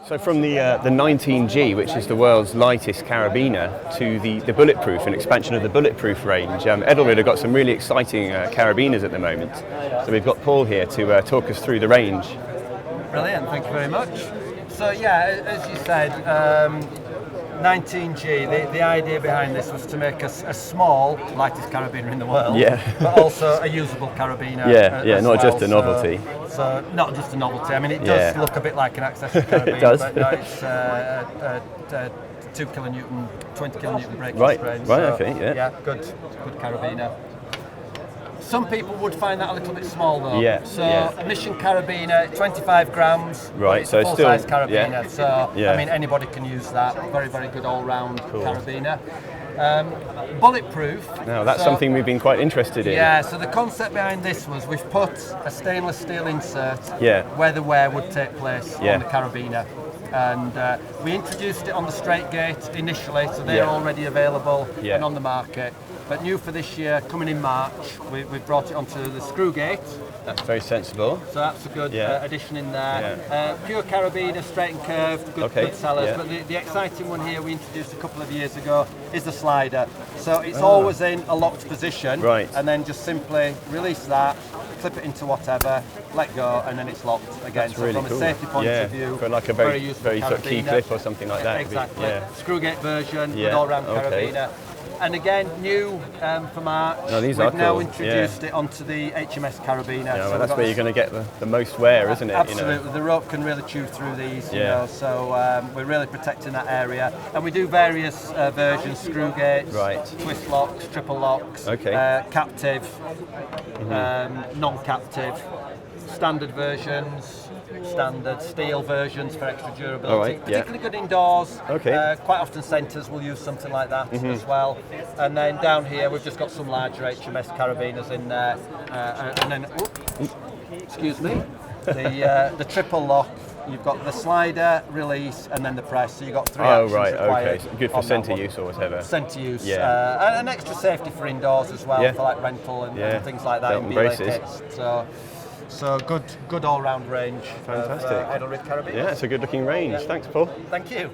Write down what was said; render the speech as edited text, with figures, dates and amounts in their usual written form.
So from the 19G, which is the world's lightest carabiner, to the Bulletproof, an expansion of the Bulletproof range, Edelrid have got some really exciting carabiners at the moment. So we've got Paul here to talk us through the range. Brilliant, thank you very much. So yeah, as you said, 19G, the idea behind this was to make a small, lightest carabiner in the world, but also a usable carabiner. Not just a novelty. So not just a novelty. I mean, it does look a bit like an accessory carabiner, it does. But no, it's 2 kilonewton, 20 kilonewton braking Right, strain. right, So, okay, yeah, good carabiner. Some people would find that a little bit small though. Mission carabiner, 25 grams. Right, it's so a full-size carabiner. yeah. So I mean, anybody can use that. Very, very good all-round carabiner. Bulletproof. Now that's something we've been quite interested in. Yeah. So the concept behind this was we've put a stainless steel insert where the wear would take place on the carabiner. And we introduced it on the straight gate initially, so they're already available and on the market. But new for this year, coming in March, we've brought it onto the screw gate. That's very sensible. So that's a good addition in there. Pure carabiner, straight and curved, good sellers. But the exciting one here we introduced a couple of years ago is the slider. So it's always in a locked position, and then just simply release that, clip it into whatever, let go, and then it's locked again. That's really from cool. a safety point of view, for like a very sort of key clip or something like that. Exactly. Screw gate version with all-round carabiner. And again, new for March, we've now introduced it onto the HMS carabiner. Yeah, well, that's where you're going to get the most wear, isn't it? Absolutely, you know? The rope can really chew through these, you know, so we're really protecting that area. And we do various versions, screw gates, twist locks, triple locks, captive, non-captive, standard versions, standard steel versions for extra durability. Particularly good indoors. Quite often centres will use something like that as well. And then down here we've just got some larger HMS carabiners in there. And then, excuse me, the triple lock. You've got the slider, release, and then the press. So you've got 3 actions required. So good for centre use or whatever. Centre use. And an extra safety for indoors as well, for like rental and things like that. Belt and braces. So good all-round range. Fantastic. Of Edelrid carabiners. Yeah, it's a good-looking range. Thanks, Paul. Thank you.